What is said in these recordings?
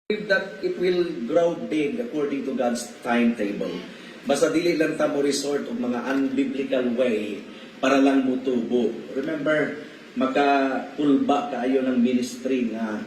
believe that it will grow big according to God's timetable. Basta dili lang ta mo resort og mga unbiblical way para lang mutubo. Remember, makakulba kaayo ng ministry nga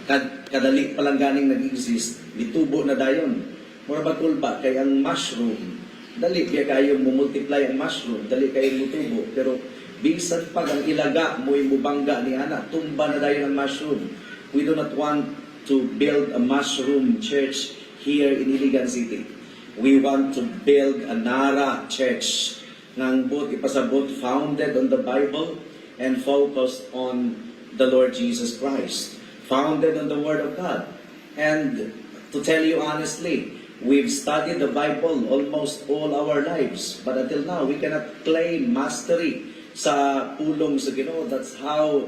kadali pa lang ganing nag-exist, mitubo na dayon. Mura ba kulba kay ang mushroom, dali kaya kayo multiply ang mushroom, dali kayo mutubo. Pero bisan pag ang ilaga mo mubangga ni ana, tumba na dayon ang mushroom. We do not want to build a mushroom church here in Iligan City. We want to build a Nara church nang both ipasabot founded on the Bible and focused on the Lord Jesus Christ, founded on the Word of God. And to tell you honestly, we've studied the Bible almost all our lives, but until now we cannot claim mastery sa pulong sa Ginoo. That's how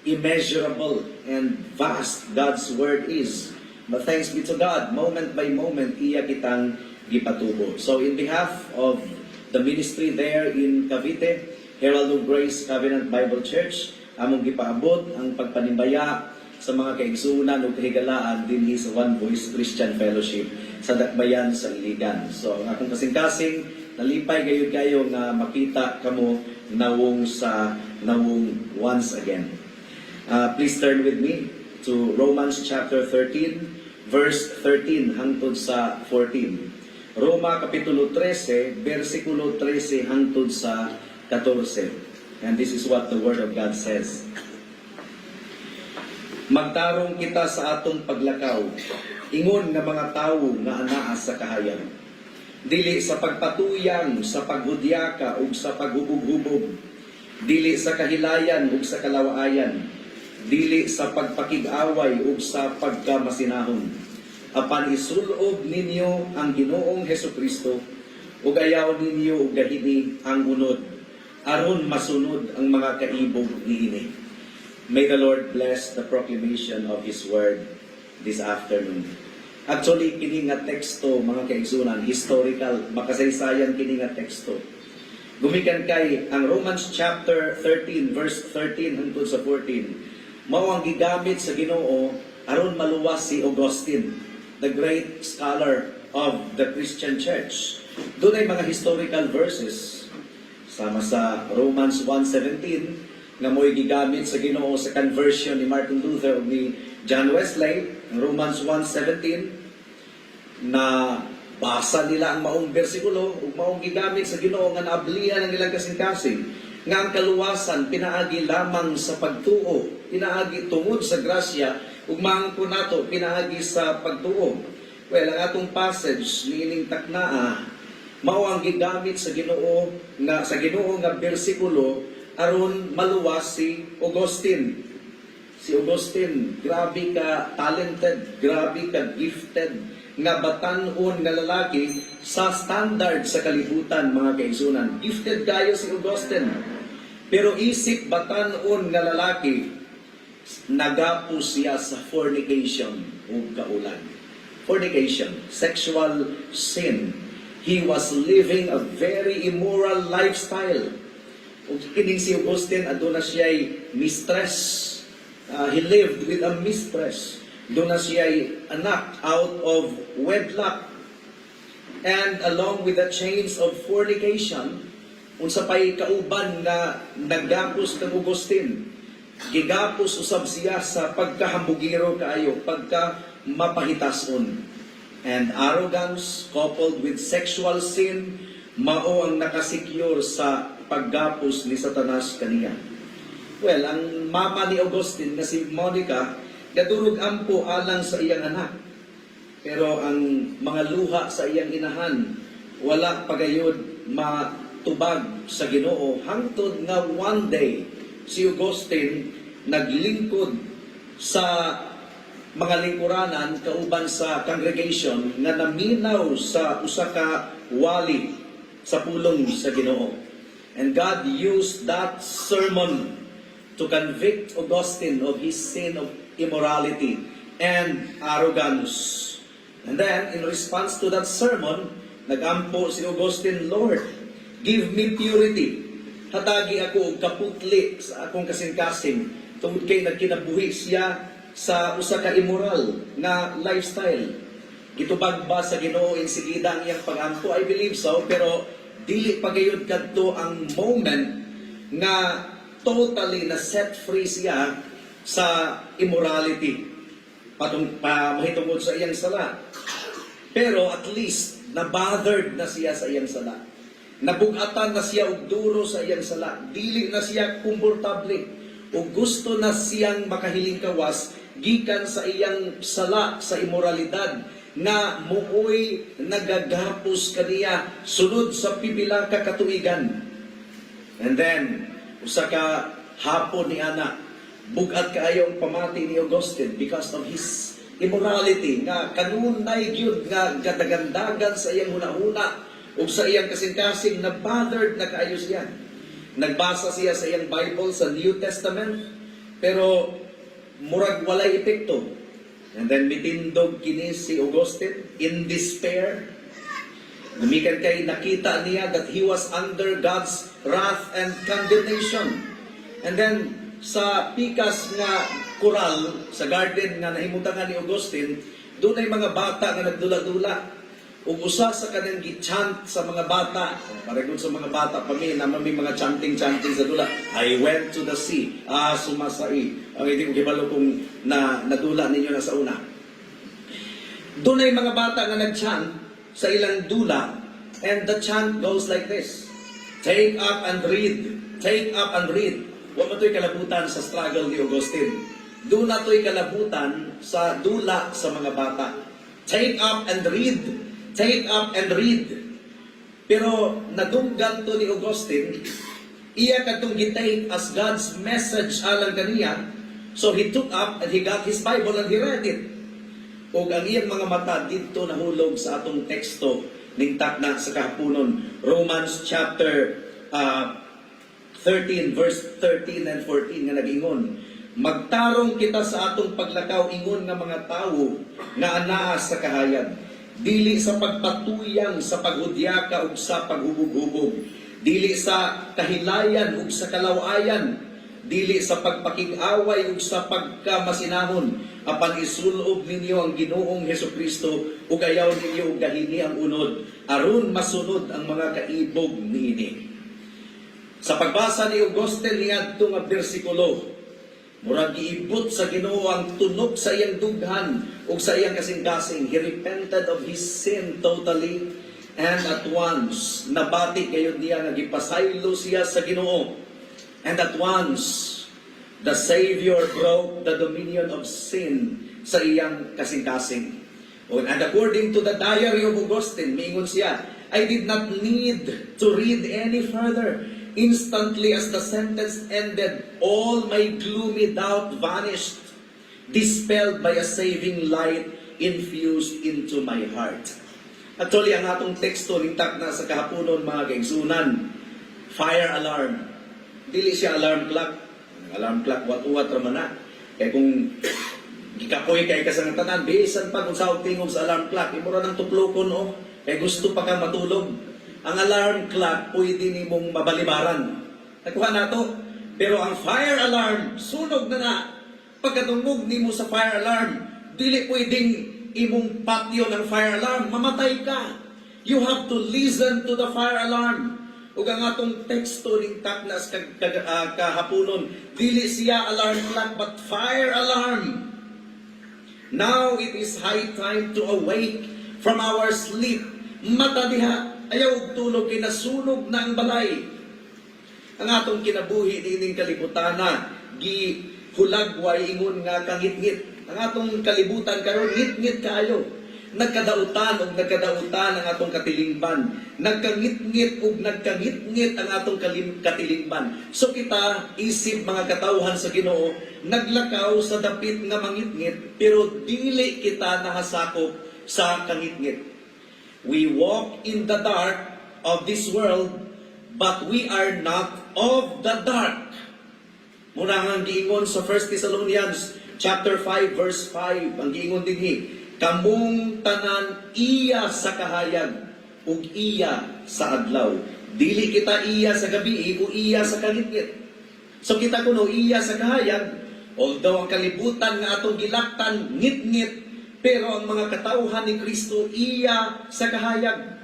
immeasurable and vast God's Word is. But thanks be to God, moment by moment, iya kitang gipatubo. So in behalf of the ministry there in Cavite, Herald of Grace Covenant Bible Church, among gipaabot ang pagpanimbaya sa mga kaigsunan o kahigalaan din sa One Voice Christian Fellowship sa Dakbayan sa Iligan. So ang akong kasing-kasing, nalipay gayud kayo nga makita kamo nawong once again. Please turn with me to Romans chapter 13, verse 13 hangtod sa 14. Roma kapitulo 13, versikulo 13 hangtod sa 14. And this is what the Word of God says. Magtarong kita sa atong paglakaw, ingon nga mga tawo nga anaa sa kahayag. Dili sa pagpatuyang, sa paghudyaka ug sa paghubog-hubog. Dili sa kahilayan ug sa kalawaayan. Dili sa pagpakig-away ug sa pagkamasinahon. Apan isulob ninyo ang Ginoong Hesukristo ug ayaw ninyo og gahini ang unod aron masunod ang mga kaibog niini. May the Lord bless the proclamation of His Word this afternoon. Actually, kini nga teksto, mga kaigsunan, historical, makasaysayan kini nga teksto. Gumikan kay ang Romans chapter 13, verse 13 hangtod sa 14, mao ang gigamit sa Ginoo aron maluwas si Augustine, the great scholar of the Christian Church. Doon ay mga historical verses, sama sa Romans 1:17, nga mo'y gigamit sa Ginoo sa conversion ni Martin Luther o ni John Wesley, Romans 1:17, na basa nila ang maong bersikulo ug maong gigamit sa Ginoo nga naablihan ang ilang kasing-kasing nga ang kaluwasan pinaagi lamang sa pagtuo, pinaagi tungod sa grasya ug maangko nato pinaagi sa pagtuo. Well, ang atong passage niining taknaa mao ang gigamit sa Ginoo nga bersikulo aron maluwas si Augustine. Si Augustine, grabe ka talented, grabe ka gifted, nga batan-on nga lalaki sa standard sa kalibutan, mga kaigsunan. Gifted kayo si Augustine. Pero isip batan-on nga lalaki, nagapos siya sa fornication o kaulan. Fornication, sexual sin. He was living a very immoral lifestyle. Ug kining si Augustine aduna siya'y mistress. He lived with a mistress. Doon na siya'y anak out of wedlock. And along with the chains of fornication, unsa pa'y kauban nga naggapos kang Augustine. Gigapos usab siya sa pagkahambugiro kaayo, pagka mapahitason. And arrogance coupled with sexual sin, mao ang nakasecure sa paggapos ni Satanas kaniya. Well, ang mama ni Augustine na si Monica, gadurog ampo alang sa iyang anak. Pero ang mga luha sa iyang inahan, wala pagayod matubag sa Ginoo. Hangtod nga one day, si Augustine naglingkod sa mga lingkuranan kauban sa congregation nga naminaw sa usa ka wali sa pulong sa Ginoo. And God used that sermon to convict Augustine of his sin of immorality and arrogance. And then, in response to that sermon, nagampo si Augustine, Lord, give me purity. Hatagi ako og kaputli sa akong kasing-kasing tungod kay nagkinabuhi siya sa usa ka immoral nga lifestyle. Gitubag ba sa Ginoo insigida ang iyang pagampo? I believe so, pero dili pa gayud kadto ang moment nga totally na set free siya sa immorality mahitungod sa iyang sala. Pero at least na-bothered na siya sa iyang sala. Nabugatan na siya og duro sa iyang sala. Dili na siya komportable o gusto na siyang makahiling kawas gikan sa iyang sala sa immoralidad na muoy nagagapos kaniya sunod sa pipila ka katuigan. And then usa ka hapon ni ana bugat kaayo ang pamati ni Augustine because of his immorality nga kanunay gyud nga gadagandagan sa iyang hunahuna ug sa iyang kasing-kasing na bothered na kaayo siya. Nagbasa siya sa iyang Bible sa New Testament pero murag walay epekto. And then mitindog kini si Augustine in despair. Gumikan kay nakita niya that he was under God's wrath and condemnation. And then sa pikas nga koral sa garden nga nahimutangan ni Augustine, doon ay mga bata nga nagdula-dula. Ug usa sa kanang gi-chant sa mga bata, paregon sa mga bata pa mi naman may mga chanting sa dula. I went to the sea, sumasai. Ang hindi ko gibalo kung nadula ninyo na sa una. Doon ay mga bata nga nag-chant sa ilang dula, and the chant goes like this: take up and read, take up and read. Wa mo to'y kalabutan sa struggle ni Augustine. Doon na to'y kalabutan sa dula sa mga bata. Take up and read. Take up and read. Pero nadunggan to ni Augustine, iya katong gitake as God's message alang kaniya. So he took up and he got his Bible and he read it. O ang iyang mga mata dito nahulog sa atong teksto ning takna sa kahaponon. Romans chapter 13 verse 13 and 14 nga nag-ingon, magtarong kita sa atong paglakaw ingon nga mga tawo nga anaa sa kahayag, dili sa pagpatuyang sa paghudyaka ug sa paghubog-hubog, dili sa kahilayan ug sa kalawayan, dili sa pagpakig-away ug sa pagkamasinahon, apan isulob ninyo ang Ginoong Hesukristo ug ayaw ninyo og gahini ang unod aron masunod ang mga kaibog niini. Sa pagbasa ni Augustine niadto nga bersikulo, murag giibot sa Ginoo ang tunog sa iyang dughan ug sa iyang kasing-kasing. He repented of his sin totally, and at once nabati kayo niya nga gipasaylo siya sa Ginoo. And at once the Savior broke the dominion of sin sa iyang kasing-kasing. And according to the diary of Augustine, miingon siya, I did not need to read any further. Instantly as the sentence ended, all my gloomy doubt vanished, dispelled by a saving light infused into my heart. Actually, ang atong teksto ning takna sa kahaponon mga kaigsunan, fire alarm. Dili siya alarm clock. Alarm clock, wat-uwat raman na. Kaya kung gikapoy kay kasangatanan, bisan pa kung sa tingog sa alarm clock, imura ng tuplokon o, kaya gusto pa ka matulog. Ang alarm clock, pwede ni mong mabalibaran. Nakuha na to. Pero ang fire alarm, sunog na. Pagkatungog ni mo sa fire alarm, dili pwedeng imong patio ng fire alarm, mamatay ka. You have to listen to the fire alarm. Ug ang atong teksto ning taknas kahaponon, dili siya alarm clock but fire alarm. Now it is high time to awake from our sleep. Mata diha, ayaw tulog, kinasunog na ang balay. Ang atong kinabuhi nining kalibutana, gihulagway ingon nga kangit-ngit. Ang atong kalibutan karon ngit-ngit kaayo. Nagkadautan ug nagkadautan ang atong katilingban. Nagkangit-ngit ug nagkangit-ngit ang atong katilingban. So kita isip mga katawhan sa Ginoo, naglakaw sa dapit nga mangit-ngit, pero dili kita nahasakop sa kangit-ngit. We walk in the dark of this world, but we are not of the dark. Muna ang giingon sa 1 Thessalonians chapter 5 verse 5, ang giingon dinhi, kamong tanan iya sa kahayag ug iya sa adlaw. Dili kita iya sa gabi o iya sa kangit-ngit. So kita kuno iya sa kahayag Although ang kalibutan nga atong gilaktan ngit-ngit, pero ang mga katauhan ni Kristo iya sa kahayag.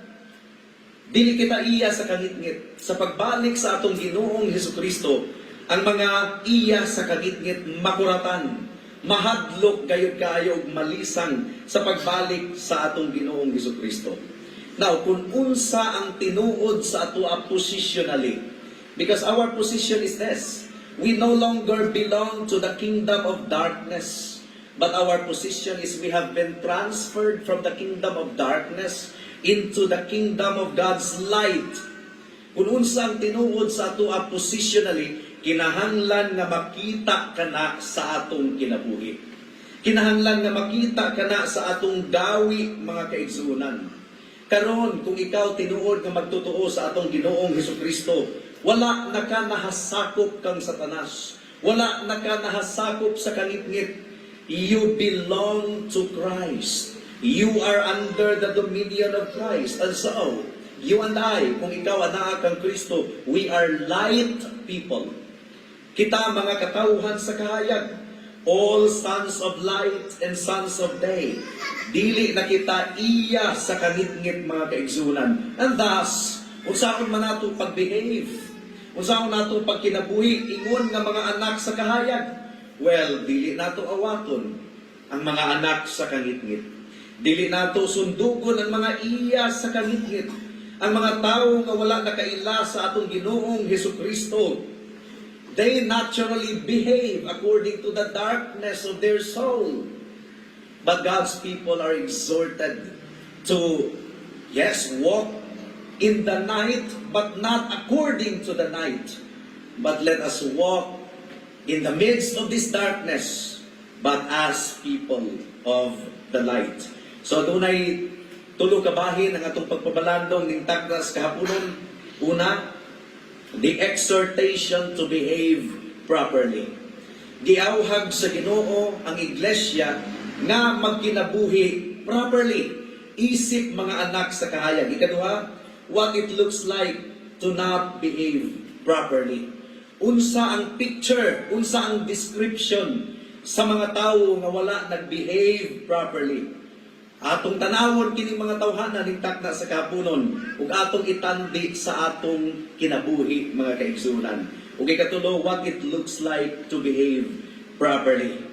Dili kita iya sa kangit-ngit. Sa pagbalik sa atong Ginoong Hesukristo, ang mga iya sa kangit-ngit makuratan, mahadlok gayud kaayo ug malisang sa pagbalik sa atong Ginoong Hesukristo. Now, kung unsa ang tinuod sa atoa positionally, because our position is this: we no longer belong to the kingdom of darkness, but our position is we have been transferred from the kingdom of darkness into the kingdom of God's light. Kung unsa ang tinuod sa atoa positionally, kinahanglan nga makita kana sa atong kinabuhi. Kinahanglan nga makita kana sa atong gawi, mga kaigsunan. Karon, kung ikaw tinuod nga magtotoo sa atong Ginoong Hesukristo, wala na ka nahasakop kang Satanas. Wala na ka nahasakop sa kangit-ngit. You belong to Christ. You are under the dominion of Christ. And so, you and I, kung ikaw anak kang Kristo, we are light people. Kita mga katauhan sa kahayag, all sons of light and sons of day. Dili na kita iya sa kangit-ngit, mga kaigsunan. And thus, unsaon man nato pagbehave, unsaon nato pagkinabuhi, ingon nga mga anak sa kahayag. Well, dili nato awaton ang mga anak sa kangit-ngit. Dili nato sundugon ang mga iya sa kangit-ngit. Ang mga tao nga wala nakaila sa atong Ginoong Hesukristo, they naturally behave according to the darkness of their soul. But God's people are exhorted to, yes, walk in the night, but not according to the night. But let us walk in the midst of this darkness, but as people of the light. So dunay tulo ka bahin ang atong pagpabalandong ning takdas kahaponon. Una, the exhortation to behave properly. Giawhag sa Ginoo ang iglesia nga magkinabuhi properly. Isip mga anak sa kahayag. Ikaduha, what it looks like to not behave properly. Unsa ang picture, unsa ang description sa mga tao nga wala nag-behave properly. Atong tanawon kini mga tawhana ning takda sa kapunon ug atong itandi sa atong kinabuhi, mga kaigsunan. Ug ikatulo, what it looks like to behave properly.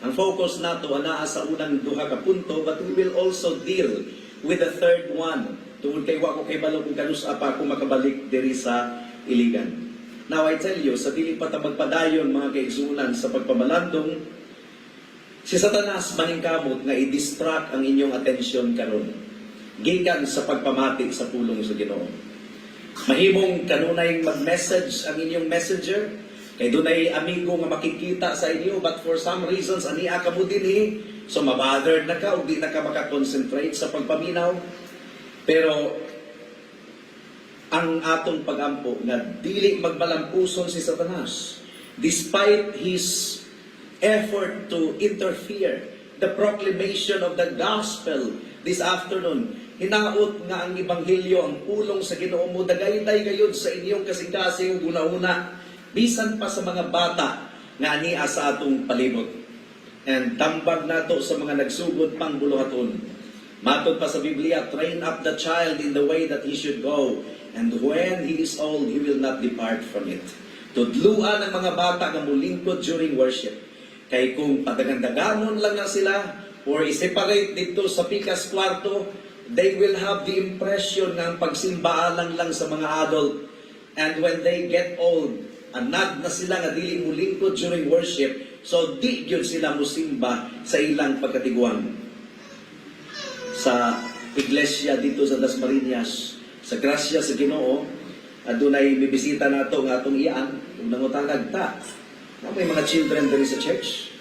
Ang focus nato anaa sa unang duha ka punto, but we will also deal with the third one. Tungod kay wa ko kay balo kung kanus apa kung makabalik diri sa Iligan. Now I tell you, sa dili pa ta magpadayon, mga kaigsunan, sa pagpamalandong, si Satanas maningkamot nga i-distract ang inyong atensyon karon gikan sa pagpamati sa pulong sa Ginoo. Mahimong kanunay mag-message ang inyong messenger, kay dunay amigo nga makikita sa inyo, but for some reasons ania ka mo dinhi, so mabothered na ka ug di na ka makakonsentrate sa pagpaminaw. Pero ang atong pagampo nga dili magbalampuson si Satanas, despite his effort to interfere the proclamation of the gospel this afternoon, hinaot nga ang ebanghelyo, ang pulong sa Ginoo mo dagaytay gayud sa inyong kasing-kasing una-una, bisan pa sa mga bata nga ania sa atong palibot. And tambag nato sa mga nagsugod pang buluhaton. Matod pa sa Biblia, train up the child in the way that he should go, and when he is old, he will not depart from it. Tudluan ang mga bata nga mulingkod during worship. Kay kung padagandaganon lang na sila, or i-separate dito sa pikas kwarto, they will have the impression nga ang pagsimba lang sa mga adult. And when they get old, anad na sila nga dili mulingkod during worship, so di gyud sila musimba sa ilang pagkatiguan. Sa iglesia dito sa Dasmariñas, sa grasya sa Ginoo, adunay bibisita nato nga atong iyaan, kung nangutangag ta, na may mga children diri sa church.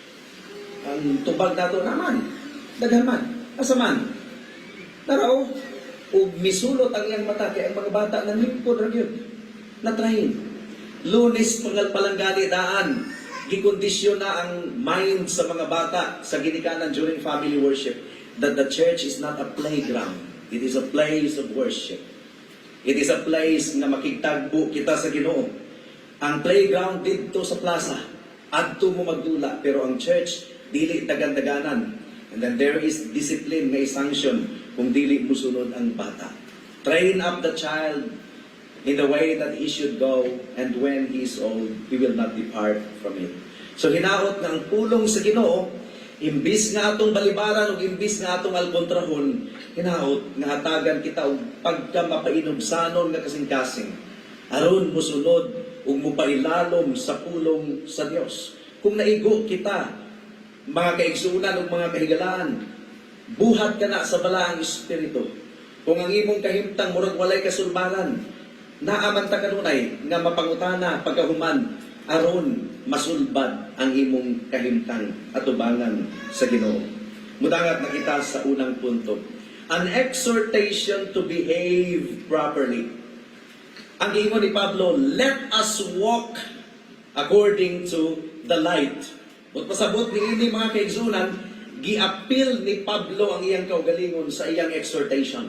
Ang tubag nato naman, daghan man, asa man. Naraw, ug misulot ang iyang mata, kaya ang mga bata nanlingkod ra gyud, natrahin. Lunes palanggani daan, gikondisyon na ang mind sa mga bata sa ginikanan during family worship, that the church is not a playground. It is a place of worship. It is a place na makitagbo kita sa Ginoo. Ang playground dito sa plaza, adto mo magdula, pero ang church dili dagandaganan. And then there is discipline nga sanction kung dili musunod ang bata. Train up the child in the way that he should go, and when he is old, he will not depart from it. So hinaot nga ang pulong sa Ginoo, imbis nga atong balibaran o imbis nga atong alkontrahon, hinaot nga hatagan kita og pagka mapainugsanon nga kasing-kasing aron musunod ug mupailalom sa pulong sa Dios. Kung naigo kita, mga kaigsunan ug mga kahigalaan, buhat ka na sa balaang espiritu. Kung ang imong kahimtang murag walay kasulbaran, naaman ta kanunay nga mapangutana pagkahuman aron masulbad ang imong kahimtang atubangan sa Ginoo. Mudangat na kita sa unang punto. An exhortation to behave properly. Ang giingon ni Pablo, let us walk according to the light. At pasabot ni ini mga kaigsunan, giapil ni Pablo ang iyang kaugalingon sa iyang exhortation.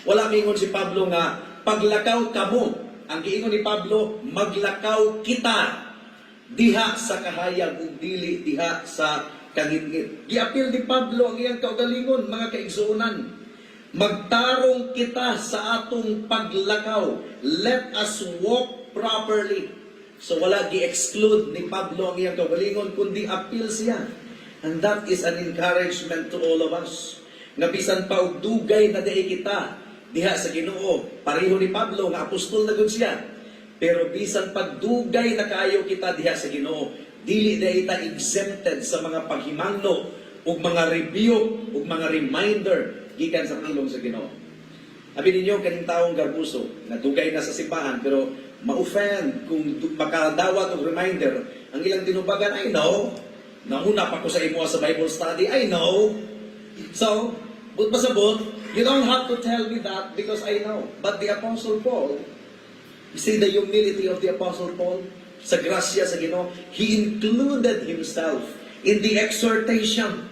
Wala mingon si Pablo nga paglakaw kamo. Ang giingon ni Pablo, maglakaw kita diha sa kahayag ug dili diha sa kangitngit. Giapil ni Pablo ang iyang kaugalingon, mga kaigsuonan. Magtarong kita sa atong paglakaw. Let us walk properly. So wala gi-exclude ni Pablo ang iyang kaugalingon, kundi apil siya. And that is an encouragement to all of us. Nga bisan pa og dugay na diay kita diha sa Ginoo. Pareho ni Pablo nga apostol na gud siya. Pero bisan pagdugay na kaayo kita diha sa Ginoo, dili na ita exempted sa mga paghimangno ug mga review ug mga reminder gikan sa pulong sa Ginoo. Abi ninyo kaning taong garbuso na dugay na sa simbahan pero ma-offend kung makadawat og reminder ang ilang tinubagan, I know. Nauna pa ko sa imo sa Bible study, I know. So, but pasabot, you don't have to tell me that because I know. But the Apostle Paul, you see the humility of the Apostle Paul, sa grasya sa Ginoo, he included himself in the exhortation.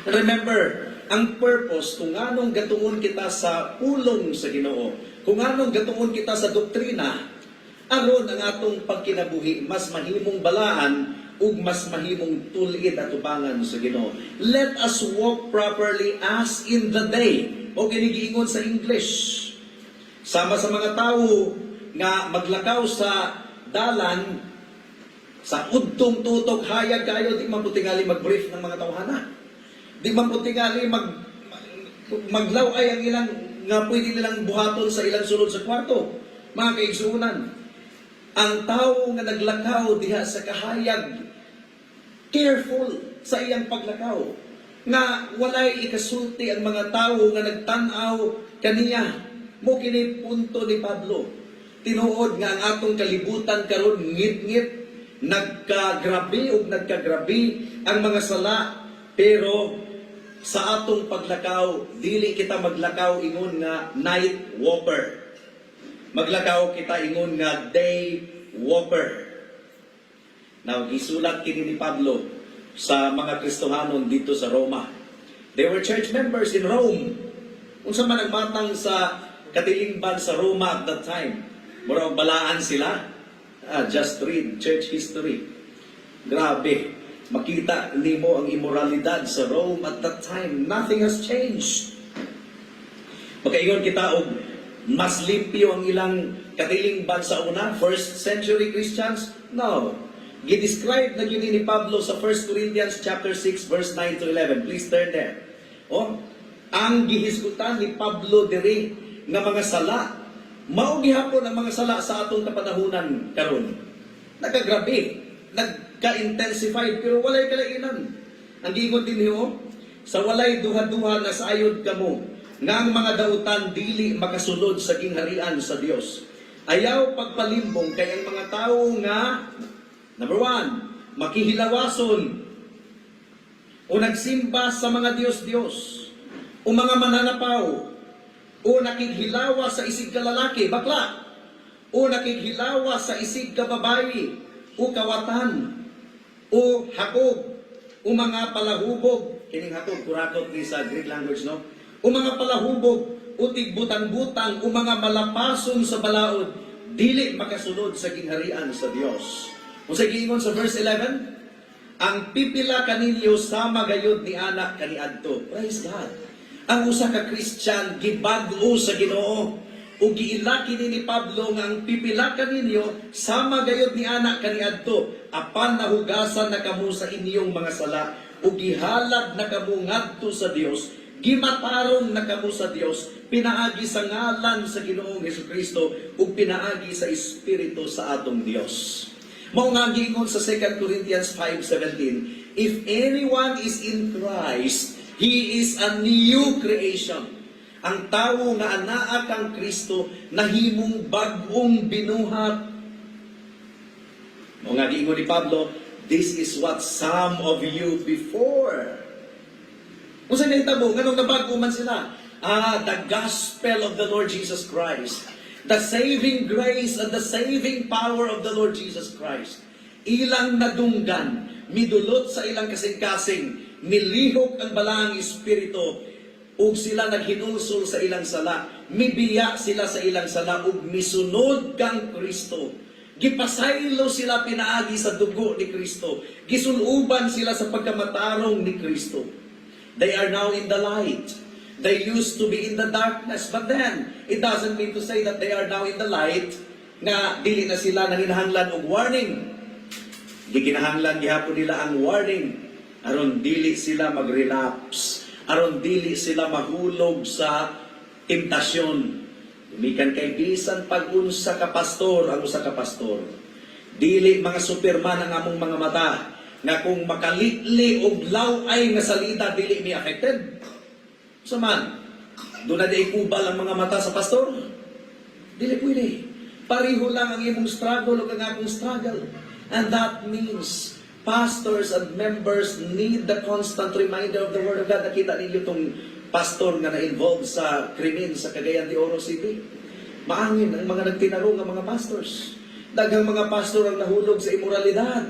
Remember, ang purpose kung anong gatuon kita sa pulong sa Ginoo, kung anong gatuon kita sa doktrina, aron ang atong pagkinabuhi mas mahimong balaan ug mas mahimong tulid at tubangan sa Ginoo. Let us walk properly as in the day. O ginigiingon sa English. Sama sa mga tao nga maglakaw sa dalan, sa udtong tutok hayag kayo, di man putingali mag-brief ng mga tawhana. Di man putingali maglaway ang ilang nga pwede nilang buhaton sa ilang sulod sa kwarto. Mga kaigsuunan, ang tao nga naglakaw diha sa kahayag, careful sa iyang paglakaw, nga walay ikasulti ang mga tao nga nagtanaw kaniya. Mo kini punto ni Pablo. Tinuod nga ang atong kalibutan karon ngit-ngit, nagkagrabe ug nagkagrabe ang mga sala, pero sa atong paglakaw, dili kita maglakaw ingon nga night walker. Maglakaw kita ingon nga day walker. Now, gisulat kini ni Pablo sa mga Kristohanon dito sa Roma. They were church members in Rome. Unsa man nagmatang sa katilingban sa Roma at that time. Murag balaan sila. Just read church history. Grabe. Makita nimo ang immoralidad sa Rome at that time. Nothing has changed. Makaingon kita og mas limpyo ang ilang katilingban sa una, first century Christians? No. Gidescribe na yun ni Pablo sa 1 Corinthians chapter 6 verse 9 to 11. Please turn there. Ang gihisgutan ni Pablo diri nga mga sala, mao gihapon ang mga sala sa atong kapanahunan karon. Nagagrabe, nagka-intensify pero walay kalainan. Ang giingon din niyo, sa walay duha-duha na sayod kamo, nga ang mga dautan dili makasulod sa gingharian sa Dios. Ayaw pagpalimbong kay ang mga tao nga number 1, makihilawason o nagsimba sa mga Diyos-Diyos o mga mananapaw o nakighilawa sa isig ka lalaki, bakla, o nakighilawa sa isig ka babae o kawatan o hakog o mga palahubog. Kining hakog, kurakot ni sa Greek language, no? O mga palahubog o tigbutang-butang o mga malapason sa balaod, dili makasunod sa gingharian sa Dios. O Kung sa giingon sa verse 11, ang pipila kaninyo sama gayud ni anak kaniadto. Praise God. Ang usa ka Christian gibag-o sa Ginoo ug giilaki ni Pablo nga ang pipila kaninyo sama gayud ni anak kaniadto apan nahugasan na kamo sa inyong mga sala ug gihalad na kamo ngadto sa Dios, gimatarong na kamo sa Dios, pinaagi sa ngalan sa Ginoong Hesukristo ug pinaagi sa Espiritu sa atong Dios. Mao nga giingon sa 2 Corinthians 5:17, if anyone is in Christ, he is a new creation. Ang tawo nga anaa kang Kristo nahimong bag-ong binuhat. Mao nga giingon ni Pablo, this is what some of you before. Kung saan nahitabo, ganong nabago man sila. The gospel of the Lord Jesus Christ. The saving grace and the saving power of the Lord Jesus Christ. Ilang nadunggan, midulot sa ilang kasing-kasing, milihok ang balaang espiritu, ug sila naghinulsol sa ilang sala, mibiya sila sa ilang sala, ug misunod kang Kristo. Gipasaylo sila pinaagi sa dugo ni Kristo. Gisuluban sila sa pagkamatarong ni Kristo. They are now in the light. They used to be in the darkness, but then, it doesn't mean to say that they are now in the light, nga dili na sila nanginahanglan og warning. Di kinahanglan gihapon nila ang warning, aron dili sila mag-relapse, aron dili sila mahulog sa temptasyon. Umikan kay bisan pag-unsa ka pastor, ang usa ka pastor. Dili mga superman ang among mga mata, nga kung makalitli og laway nga salita, dili mi affected. So man, doon na di kubal ang mga mata sa pastor? Dili pwede. Pariho lang ang imong struggle o ang akong struggle. And that means pastors and members need the constant reminder of the Word of God. Nakita ninyo itong pastor nga na-involved sa krimen sa Cagayan de Oro City. Maangin ang mga nagtinarong ng mga pastors. Daghang mga pastor ang nahulog sa imoralidad.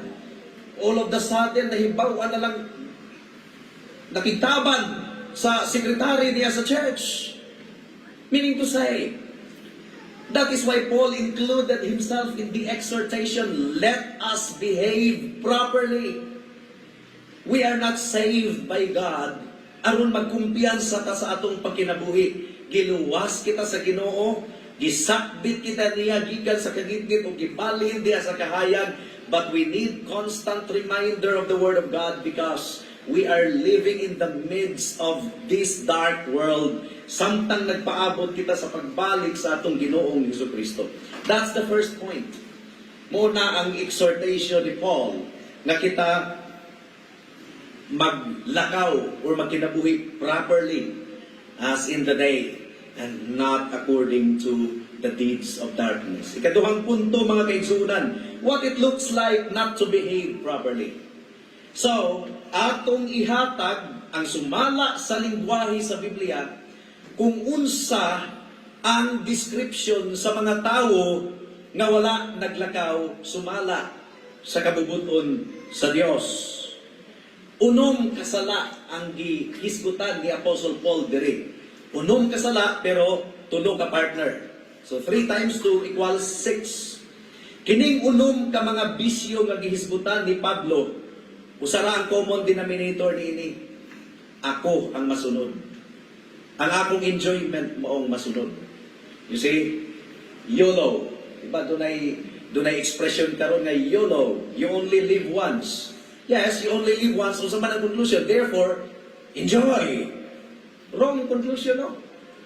All of the sudden, nahibawan na lang nakitaban sa secretary niya sa church. Meaning to say, that is why Paul included himself in the exhortation, let us behave properly. We are not saved by God aron magkumpiyansa ta sa atong pagkinabuhi. Giluwas kita sa Ginoo, gisakbit kita niya gikan sa kagitgit o gibalhin diya sa kahayag, but we need constant reminder of the Word of God because we are living in the midst of this dark world. Samtang nagpaabot kita sa pagbalik sa atong Ginoong Hesukristo. That's the first point. Muna ang exhortation ni Paul na kita maglakaw or magkinabuhi properly as in the day and not according to the deeds of darkness. Ikaduhang punto, mga kaigsunan, what it looks like not to behave properly. So, atong ihatag ang sumala sa lingwahe sa Biblia kung unsa ang description sa mga tao nga wala naglakaw sumala sa kabubuton sa Dios. Unom kasala ang gihisgutan ni Apostle Paul diri. Unom kasala pero tulo ka partner. So 3 times 2 equals 6. Kining unom ka mga bisyo nga gihisgutan ni Pablo, usara ang common denominator niini. Ako ang masunod. Ang akong enjoyment moong masunod. You see, YOLO. Diba, dunay expression karon nga YOLO. You only live once. Yes, you only live once. So sa man ang conclusion. Therefore, enjoy. Wrong conclusion, no?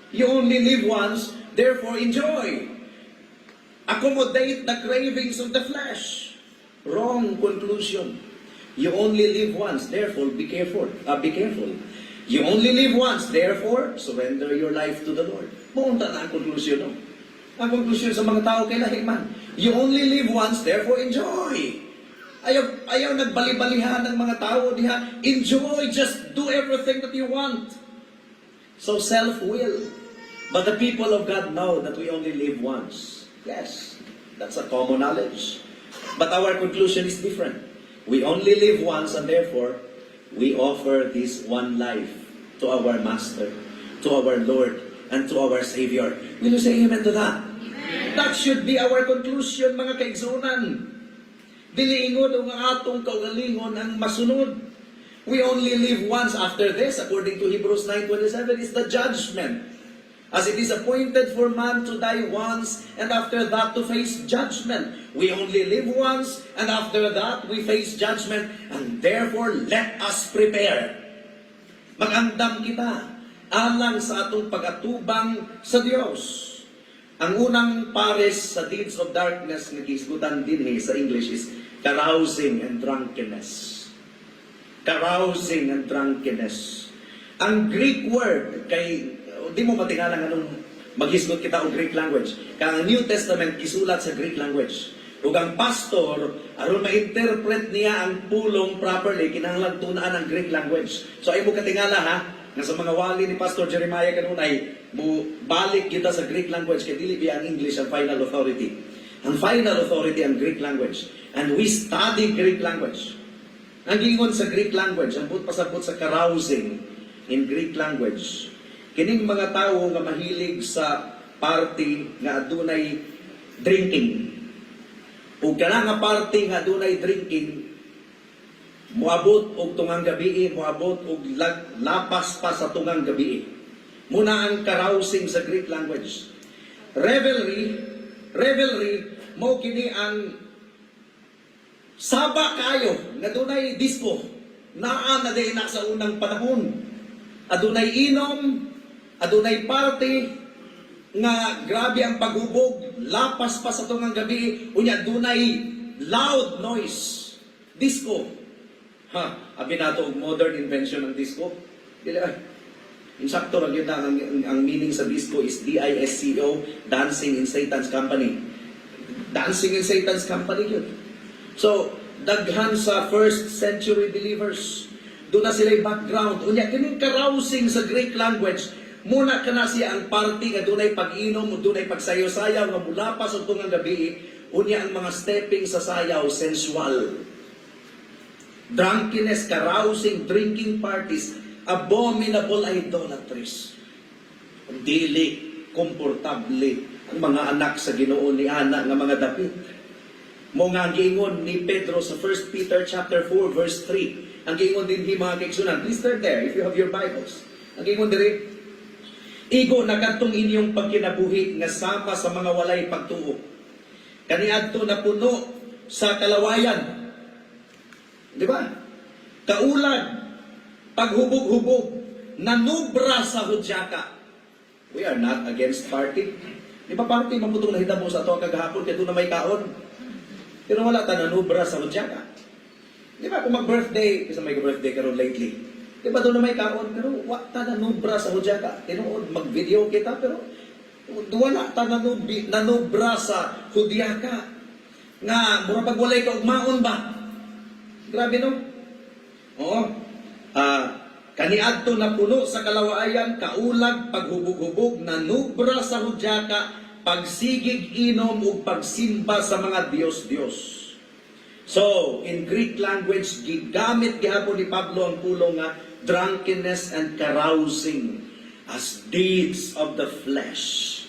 You only live once. Therefore, enjoy. Accommodate the cravings of the flesh. Wrong conclusion. You only live once, therefore be careful. Be careful. You only live once, therefore surrender your life to the Lord. Maunta na ang conclusion, no? Ang conclusion sa mga tao kay lahi man. You only live once, therefore enjoy. Ayaw nagbali-balihan ng mga tao diha. Enjoy, just do everything that you want. So self-will. But the people of God know that we only live once. Yes, that's a common knowledge. But our conclusion is different. We only live once and therefore, we offer this one life to our Master, to our Lord, and to our Savior. Will you say amen to that? Amen. That should be our conclusion, mga kaigsunan. Dili ingod ang atong kaugalingon ang masunod. We only live once. After this, according to Hebrews 9:27, is the judgment. As it is appointed for man to die once, and after that to face judgment. We only live once, and after that we face judgment, and therefore let us prepare. Magandam kita alang sa atong pag-atubang sa Dios. Ang unang pares sa deeds of darkness na gisgutan din sa English is carousing and drunkenness. Carousing and drunkenness. Ang Greek word kay di mo matingala nga nung maghisgot kita og Greek language. Kaya ang New Testament gisulat sa Greek language. Ug ang pastor, aron ma-interpret niya ang pulong properly, kinahanglan tunaan ang Greek language. So ay mo katingala ha, nga sa mga wali ni Pastor Jeremiah kanunay, mo balik kita sa Greek language, kaya dili biya ang English ang final authority. Ang final authority ang Greek language. And we study Greek language. Ang gingon sa Greek language, ang pasabot sa carousing in Greek language, kining mga tao nga mahilig sa party nga adunay drinking. Ug kana nga party nga adunay drinking, moabot og tungang gabi, moabot og lapas pa sa tungang gabi. Muna ang carousing sa Greek language. Revelry mo kini ang saba kayo nga adunay disco. Naa na day na sa unang panahon. Adunay inom, adunay party, nga grabe ang paghubog, lapas pa sa tungang gabi, unya adunay loud noise, disco. Abi nato og modern invention ng disco. Dili ay. Insakto lang yun ang meaning sa disco is DISCO, Dancing in Satan's Company. Dancing in Satan's Company yun. So, daghan sa first century believers, doon na sila background. Unya, kining carousing sa Greek language, muna ka na siya ang party nga dunay pag-inom, dunay pagsayaw-sayaw nga mula pa sa tungang gabi, unya ang mga stepping sa sayaw, sensual. Drunkenness, carousing, drinking parties, abominable idolatries. Dili, komportable ang mga anak sa Ginoo ni Ana nga mga dapit. Mo nga giingon ni Pedro sa 1 Peter chapter 4 verse 3. Ang giingon din ni mga kaigsunan. Please turn there if you have your Bibles. Ang giingon diri, igo na kadtong inyong pagkinabuhi nga sama sa mga walay pagtuo. Kaniadto na puno sa kalawayan. Di ba? Kaulad, paghubog-hubog, nanubra sa hudyaka. We are not against party. Di ba party, mamutong nahitabo sa ito kagahapon, kaya doon na may kaon. Pero wala ta nanubra sa hudyaka. Di ba, kung mag-birthday, kasi may birthday karon lately, di ba doon na may kaon, pero wala ta nanubra sa hudyaka. Tinuod, mag-video kita, pero wala ta nanubra sa hudyaka. Nga, mura pag walay ka ugmaon ba? Grabe no? Oo. Kaniadto na puno sa kalawaayan, kaulag, paghubog-hubog, nanubra sa hudyaka, pagsigig inom ug pagsimba sa mga Diyos-Diyos. So, in Greek language, gigamit gihapon ni Pablo ang pulong nga drunkenness and carousing as deeds of the flesh.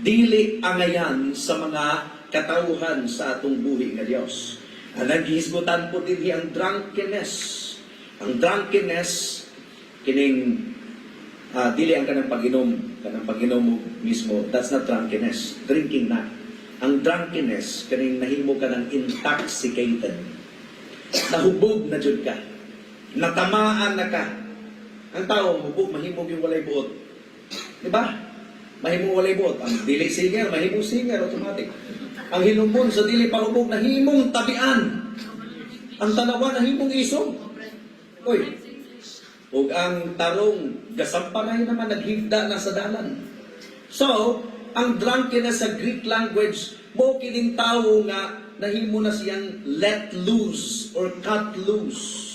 Dili angayan sa mga katauhan sa atong buhi nga Dios. Ang naghisgutan po din ang drunkenness. Ang drunkenness, kining dili ang kanang pag-inom mo mismo, that's not drunkenness. Drinking na. Ang drunkenness, kaning nahimo ka ng intoxicated. Nahubog na jud ka. Natamaan na ka. Ang tao, hubog, mahimog yung walay buot. Diba? Mahimong walay buot. Ang dili singer, mahimong singer, automatic. Ang hinumon sa dili pahubog, nahimong tabian. Ang tanawa, nahimong isog. Uy, ug ang tarong gasampanay naman naghigda na sa dalan. So, ang drunkenness sa Greek language, mo kining tao nga nahimo na siyang let loose or cut loose.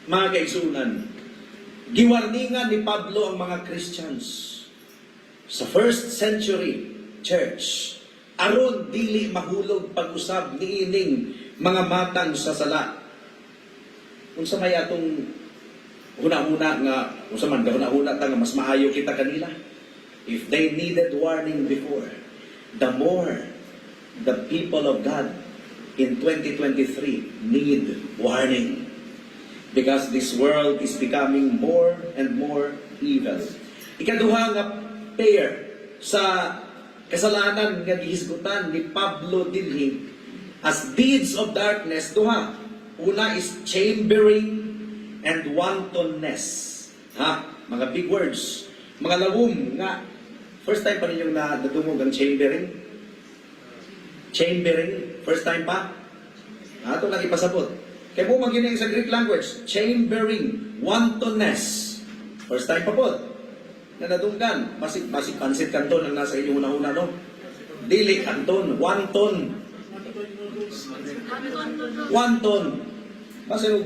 Mga kaigsunan, giwarningan ni Pablo ang mga Christians sa first century church aron dili mahulog pag-usab niining mga matang sa sala. Unsa may atong una-una nga, unsa man una-una ta nga mas maayo kita kanila. If they needed warning before, the more the people of God in 2023 need warning. Because this world is becoming more and more evil. Ikaduha nga pair sa kasalanan nga gihisgutan ni Pablo dinhi as deeds of darkness, duha. Una is chambering and wantonness. Ha? Mga big words. Mga lawom nga. First time pa ninyong nadungog ang chambering? Chambering? First time pa? Ito lang ipasabot. Kaya po magining sa Greek language, chambering, wantonness. First time pa po. Na nadunggan. Basig pansit kanton ang nasa inyong una-una, no? Dili kanton, wanton. Wanton. Basig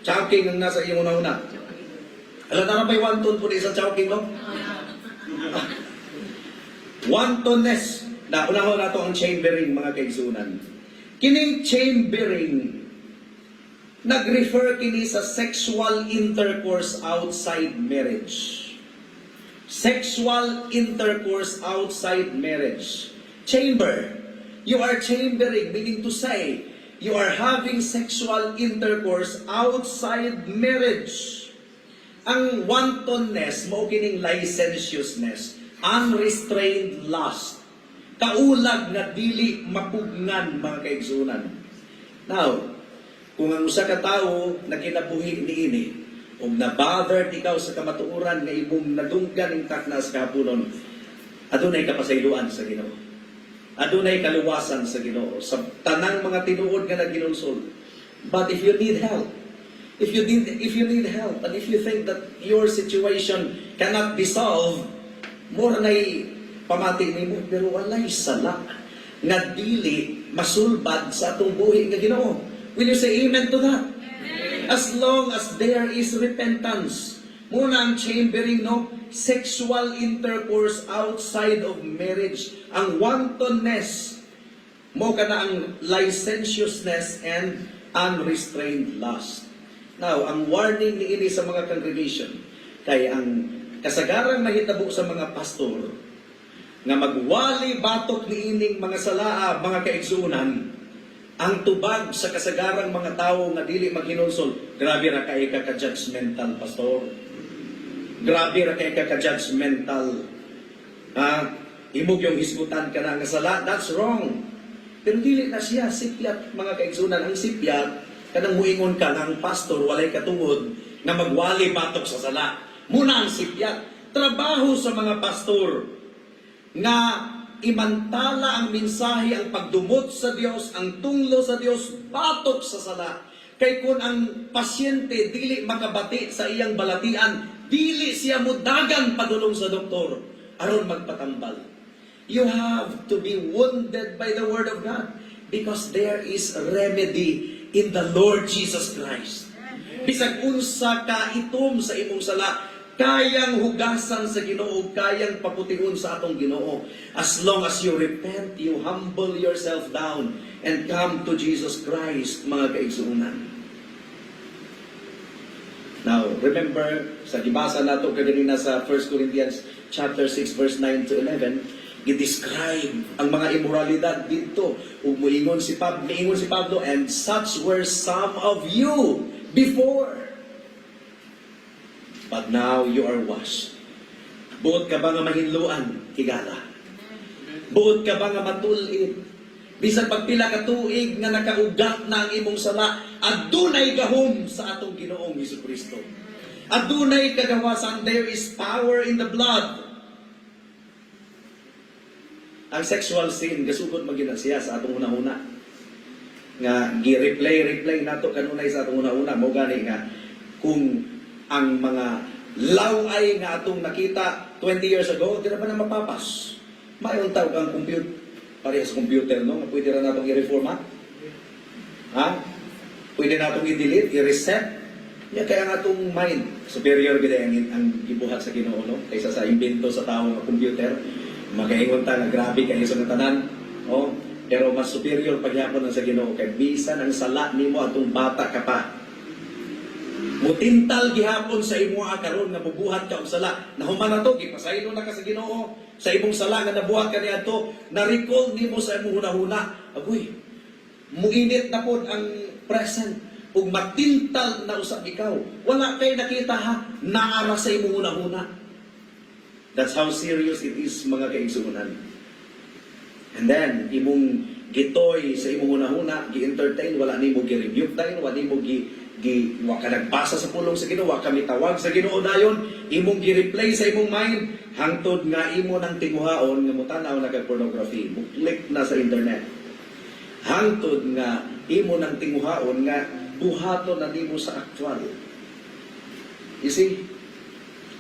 chowking ang nasa inyong una-una. Alam na may wanton po di isang chowking, no? Wantonness. Unaho na ito ang chambering, mga kaigsunan. Kining chambering, nag-refer kini sa sexual intercourse outside marriage. Sexual intercourse outside marriage. Chamber. You are chambering, meaning to say, you are having sexual intercourse outside marriage. Ang wantonness, mao kining licentiousness, unrestrained lust, kaulag nga dili mapugnan, mga kaigsunan. Now, kung ang usa ka tawo na kinabuhi niini, o na-bothered ikaw sa kamatuoran nga imong nadunggan ning taknas kahaponon, adunay kapasayloan sa Ginoo. Adunay kaluwasan sa Ginoo sa tanang mga tinuod nga naginulsol. But if you need help, if you need help, and if you think that your situation cannot be solved, more na'y pamati nimo, pero walay sala nga dili masulbad sa atong buhi nga Ginoo. Will you say amen to that? As long as there is repentance. Muna ang chambering, no? Sexual intercourse outside of marriage. Ang wantonness, mo ka na ang licentiousness and unrestrained lust. Now, ang warning ni ini sa mga congregation, kay ang kasagarang mahitabo sa mga pastor, nga magwali batok ni ining mga salaa, mga kaigsunan, ang tubag sa kasagarang mga tao nga dili maghinulsol, grabe ra kay ka-judgmental, pastor. Grabe ra kay ka-judgmental. Imog yung hisgutan ka na nga sala, that's wrong. Pero dili na siya sipyat, mga kaigsunan. Ang sipyat, kanang muingon ka ng pastor, walay katungod, nga magwali batok sa sala. Muna ang sipyat. Trabaho sa mga pastor, nga imantala ang mensahe, ang pagdumot sa Dios, ang tunglo sa Dios, batok sa sala. Kay kung ang pasyente dili makabati sa iyang balatian, dili siya mudagan padulong sa doktor aron magpatambal. You have to be wounded by the word of God because there is remedy in the Lord Jesus Christ. Bisag unsa ka itom sa imong sala, kayang hugasan sa Ginoo, kayang paputigon sa atong Ginoo. As long as you repent, you humble yourself down and come to Jesus Christ, mga kaigsuunan. Now, remember, sa gibasa nato kaganina sa 1 Corinthians chapter 6 verse 9 to 11, i-describe ang mga immoralidad dito. Umuingon si Pablo, and such were some of you before. But now you are washed. Buot ka ba nga mahinluan, higala? Buot ka ba nga matulid? Bisan pagpila ka tuig nga nakaugat na ang imong sala, adunay gahom sa atong Ginoong Hesukristo. Adunay kagawasan, there is power in the blood. Ang sexual sin, gasugod magina siya sa atong una-una. Nga, gi-replay nato kanunay sa atong una-una. Mo gani nga, kung ang mga laway nga atong nakita 20 years ago, di na pa na mapapas. Mayroon tawag ang computer, parehas computer, no? Pwede na natong i-reformat. Ha? Pwede natong i-delete, i-reset. Yan kaya nga atong mind, superior gida ang gibuhat sa Ginoo, no? Kaysa sa imbento sa tao nga computer. Magaingon ta nga grabe kayo sa tanan. Oh, pero mas superior pagyapon sa Ginoo kay bisan ang sala nimo atong bata ka pa. Mutintal gihapon sa imo karon nga mubuhat ka og sala. Nahuman na to, gipasaylo na ka sa Ginoo. Sa imong sala nga nabuhat ka niadto, na-recall nimo sa imong hunahuna. Agoy, muinit na pod ang present. Ug matintal na usab ikaw. Wala kay nakita ha, naara sa imong hunahuna. That's how serious it is, mga kaigsuonan. And then, imong gitoy sa imong hunahuna, gi-entertain, wala nimo gi-rebuke dayon, wala nimo wa ka nagbasa sa pulong sa Ginoo, wa ka mitawag sa Ginoo dayon, imong gi-replay sa imong mind hangtod nga imo nang tinguhaon nga mutanaw na kag pornography, muklik na sa internet. Hangtod nga imo nang tinguhaon nga buhaton na nimo sa actual. You see,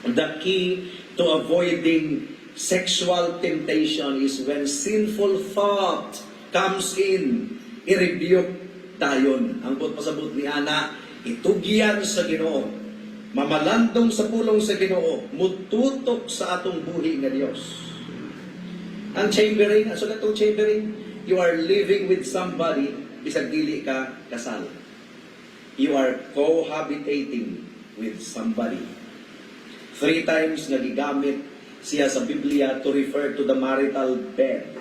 the key to avoiding sexual temptation is when sinful thought comes in, i-rebuke tayon. Ang pasabot ni Ana, itugyan sa Ginoo, mamalandong sa pulong sa Ginoo, mututok sa atong buhi nga Dios. Ang chambering, so itong chambering, you are living with somebody, bisag dili ka kasal. You are cohabitating with somebody. 3 times nagigamit siya sa Biblia to refer to the marital bed.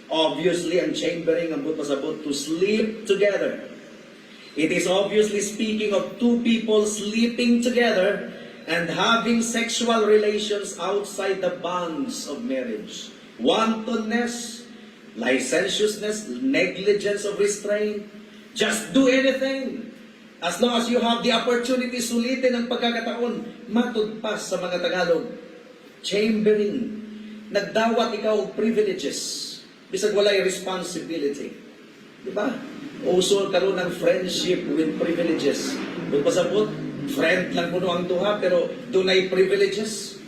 Obviously, ang chambering, ang pasabot, to sleep together. It is obviously speaking of 2 people sleeping together and having sexual relations outside the bonds of marriage. Wantonness, licentiousness, negligence of restraint. Just do anything. As long as you have the opportunity, sulitin ang pagkakataon, matudpas sa mga Tagalog. Chambering. Nagdawat ikaw og privileges. Bisag walay responsibility. Diba? Uso karon ng friendship with privileges. Kung pasabot, friend lang kuno ang duha, pero dunay privileges.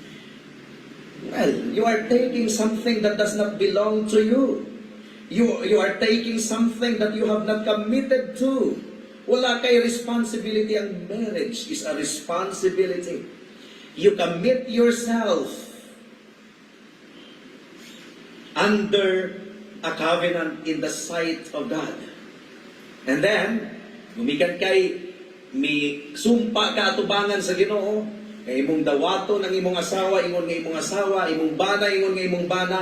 Well, you are taking something that does not belong to you. You are taking something that you have not committed to. Wala kay responsibility. Ang marriage is a responsibility. You commit yourself under a covenant in the sight of God. And then, gumikan kay mi sumpa ka atubangan sa Ginoo, kay imong dawato ng imong asawa, ingon nga imong asawa, imong bana, ingon nga imong bana,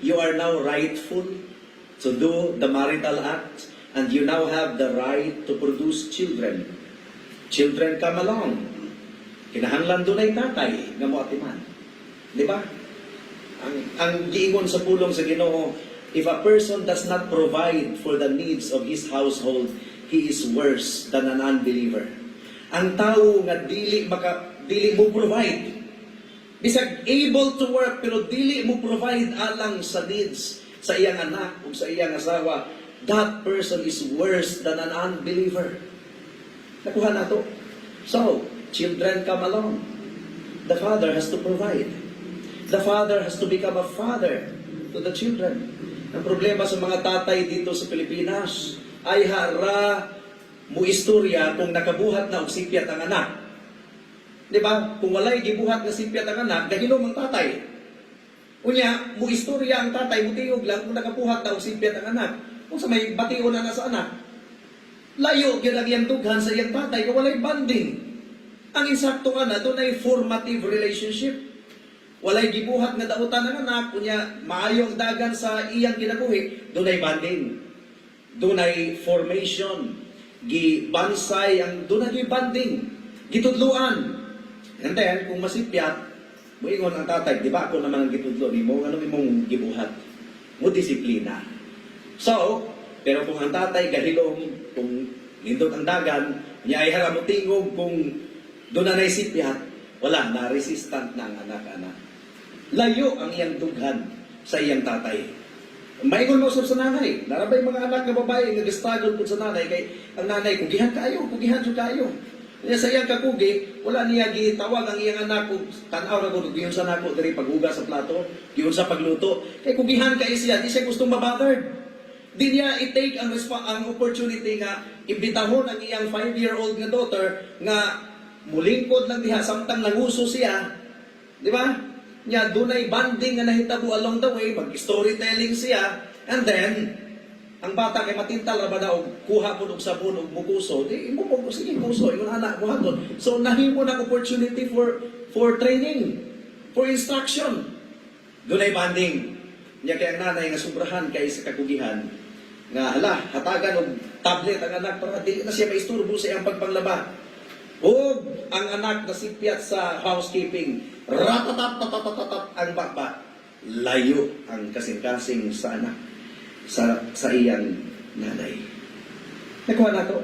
you are now rightful to do the marital act, and you now have the right to produce children. Children come along. Kinahanglan dunay tatay nga moatiman. Di ba? Ang giingon sa pulong sa Ginoo, if a person does not provide for the needs of his household, he is worse than an unbeliever. Ang tao nga dili mo provide, bisag able to work pero dili mo provide alang sa needs sa iyang anak o sa iyang asawa, that person is worse than an unbeliever. Nakuha na to. So, children come along. The father has to provide. The father has to become a father to the children. Ang problema sa mga tatay dito sa Pilipinas ay hara mo istorya kung nakabuhat na og sipyat ang anak. Di ba? Kung walay gibuhat na sipyat ang anak, gahilom ang tatay. Unya, mo istorya ang tatay, mutiog lang kung nakabuhat na og sipyat ang anak. Kung sa may bation na sa anak, layo gyud ang iyang dughan sa iyang tatay kung walay bonding. Ang insakto nga na, doon ay formative relationship. Walay gibuhat nga dautan ng anak, kunya maayo ang dagan sa iyang kinabuhi, dunay bonding. Dunay formation, gibansay ang dunay bonding, gitudluan. And then kung masipyat, moingon ang tatay, di ba ako naman ang gitudlo nimo, ano imong gibuhat? Mo disiplina. So, pero kung ang tatay gahilom, kung lindot ang dagan, niya ay haramutingog kung dunay sipyat, wala na resistant na ang anak-anak. Layo ang iyang dughan sa iyang tatay. Maingon mo sa nanay. Narabay mga anak na babae nga gistagol po sa nanay kay ang nanay kugihan kayo. Kaya sa iyang kakugi, wala niya gitawag ang iyang anak kung tanaw na kung giyon sa nako diri paghuga sa plato, giyon sa pagluto. Kay kugihan kay siya, di siya gustong mabothered. Di niya i-take ang opportunity nga imbitahon ang iyang 5-year-old nga daughter nga mulingkod lang diha samtang nanguso siya. Di ba? Nya dunay bonding nga nahitabo along the way, mag-storytelling siya, and then ang bata kay matintal ra ba na og kuha pud og sabon og mukuso, di mo po sige kuso ingon anak mo haton. So nahimo ng opportunity for training, for instruction. Dunay banding. Nya kay ang nanay nga sobrahan kay sa kakugihan nga hala hatagan og tablet ang anak para dili na siya maisturbo sa iyang pagpanglaba. O ang anak nasipyat sa housekeeping, ratatat ang baba, layo ang kasing-kasing sa anak, sa iyang nanay. Nakuha na to,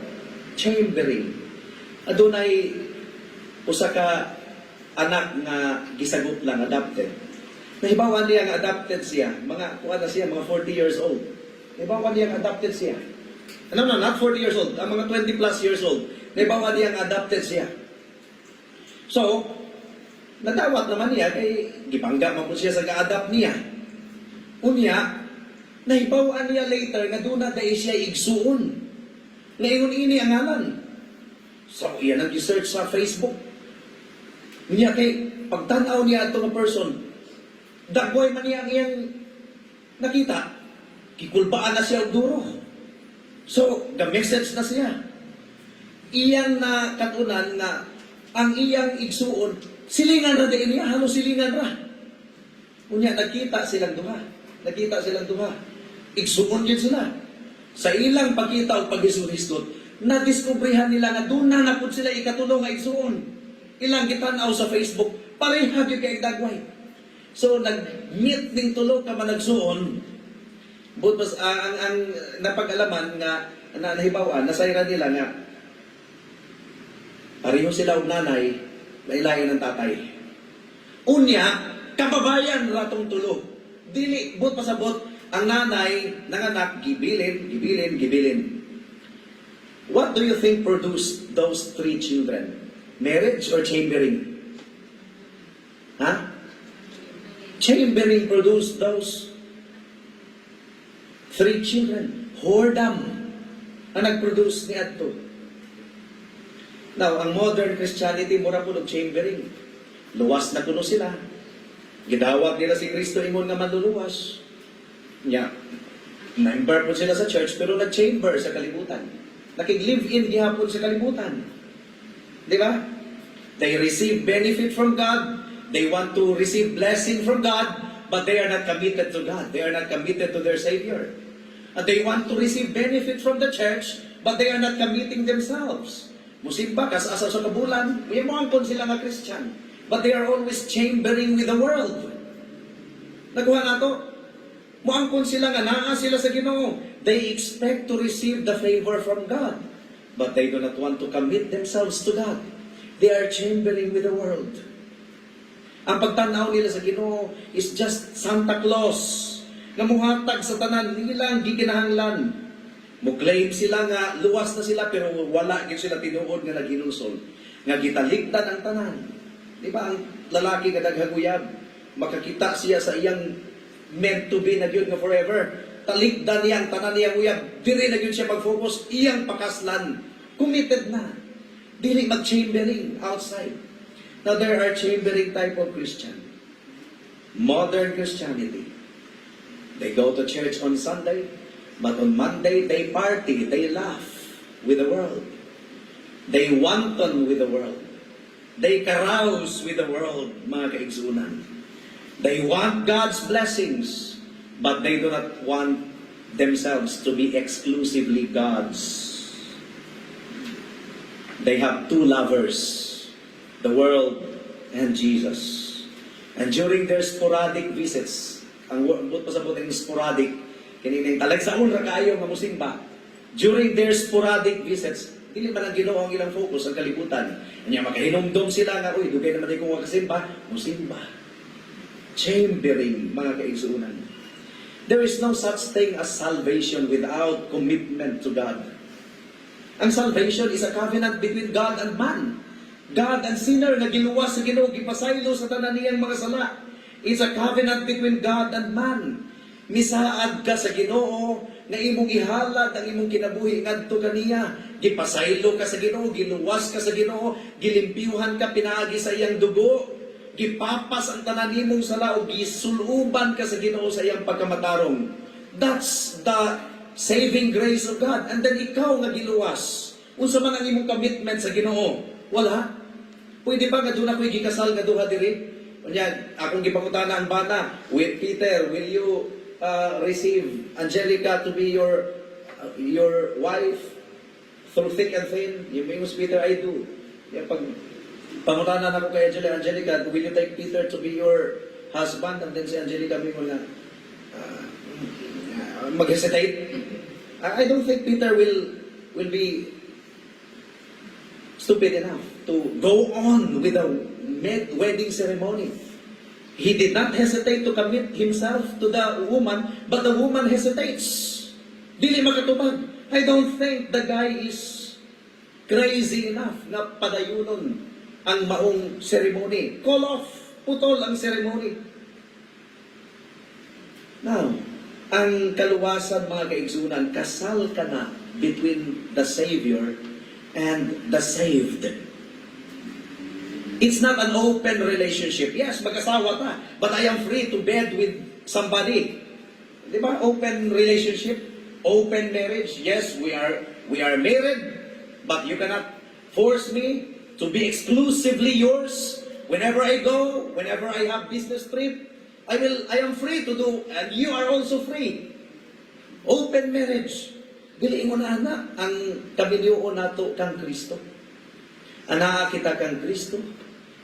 chambering. Adunay usa ka anak nga gisagot lang, adopted. Nahibawan niya nga adopted siya, mga kuha na siya, mga 40 years old. Nahibawan niya nga adopted siya. No, not 40 years old, ang mga 20 plus years old. Nahibawan niya nga adopted siya. So, nadawat naman niya, kay gibangga man po siya sa ga-adopt niya. Unya, nahibawan niya later nga doon na dahil siya igsuon. Ngayon ini ang ngalan. So, iyan ang search sa Facebook. Niya kay pagtanaw niya ito ng person, dagway man niya ang iyang nakita. Kikulbaan na siya og duro. So, the-message na siya. Iyan na katunan na ang iyang igsuon, silingan ra din niya, halos silingan ra. Unya, nakita silang duha. Nakita silang duha. Igsuon yun sila. Sa ilang pagkita o pag-isuristot, nadiskubrihan nila nga doon na napod sila ikatulong nga igsuon. Ilang gitanaw sa Facebook, parehag yung kay dagway. So, nag-meet ning tulo ka man nagsuon, but mas, ang napag-alaman nga, nahibawan, nasayra nila nga, pareho sila og nanay, lailain ng tatay. Unya, kababayan ratong tulo. Dili, but pasabot, ang nanay, nanganak, gibilin. What do you think produced those 3 children? Marriage or chambering? Huh? Chambering produced those 3 children. Whoredom ang nag-produce ni Adto. Now, ang modern Christianity, mura po ng chambering. Luwas na kuno sila. Gidawat nila si Kristo ingon nga manluluwas. Nya, member po sila sa church, pero nag-chamber sa kalibutan. Nakig-live-in gihapon sa kalibutan. Di ba? They receive benefit from God. They want to receive blessing from God, but they are not committed to God. They are not committed to their Savior. And they want to receive benefit from the church, but they are not committing themselves. Musimba, kasasa sa kabulan, may muangkon sila nga Christian. But they are always chambering with the world. Nakuha na to. Muangkon sila nga, naa sila sa Ginoo. They expect to receive the favor from God. But they do not want to commit themselves to God. They are chambering with the world. Ang pagtanaw nila sa Ginoo is just Santa Claus. Nga muhatag sa tanan, nilang gikinahanglan. Mo-claim sila nga luwas na sila pero wala gid sila tinuod nga naghinulsol. Nga gitaligdan ang tanan. Di ba ang lalaki nga daghaguyab, makakita siya sa iyang meant to be na gyud nga forever. Taligdan niya ang tanan niyang uyab. Diri na gyud siya mag-focus, iyang pakaslan. Committed na. Dili mag-chambering outside. Now there are chambering type of Christian. Modern Christianity. They go to church on Sunday, but on Monday, they party, they laugh with the world. They wanton with the world. They carouse with the world, mga kaigsunan. They want God's blessings, but they do not want themselves to be exclusively God's. They have 2 lovers, the world and Jesus. And during their sporadic visits, ang but pasabot ang sporadic, kinining talagsaon ra kaayo nga musimba. During their sporadic visits, dili man ang Ginoo ang ilang focus ang kalibutan. Anya makahinumdom sila nga uy dugay naman kung makasimba, musimba. Chambering, mga kaigsuunan. There is no such thing as salvation without commitment to God. Ang salvation is a covenant between God and man. God and sinner na giluwas sa Ginoo, gipasaylo sa tanan niyang mga sala. It's a covenant between God and man. Misaad ka sa Ginoo na imong ihalad ang imong kinabuhi ngadto kaniya. Gipasaylo ka sa Ginoo, giluwas ka sa Ginoo, gilimpyuhan ka pinaagi sa iyang dugo. Gipapas ang tanan nimong sala o gisuluban ka sa Ginoo sa iyang pagkamatarong. That's the saving grace of God. And then ikaw nga giluwas. Unsa man ang imong commitment sa Ginoo? Wala. Pwede ba nga doon ako'y gikasal nga duha diri? Kunya, akong gipangutana ang bata, Peter, will you receive Angelica to be your wife through thick and thin? Yung famous Peter, I do. Yung pag pangutanan ako kay Angelica, will you take Peter to be your husband? And then si Angelica may mga mag-hesitate. I don't think Peter will be stupid enough to go on with the wedding ceremony. He did not hesitate to commit himself to the woman, but the woman hesitates. Dili makatubag. I don't think the guy is crazy enough na padayunon ang maong ceremony. Call off, putol ang ceremony. Now, ang kaluwasan mga kaigsunan, kasal ka na between the Savior and the saved. It's not an open relationship. Yes, mag-asawa ka, but I am free to bed with somebody. Di ba? Open relationship, open marriage. Yes, we are married, but you cannot force me to be exclusively yours. Whenever I go, whenever I have business trip, I am free to do, and you are also free. Open marriage. Dili mo na ang kabilyo nato kang Kristo. Anaa kita kang Kristo.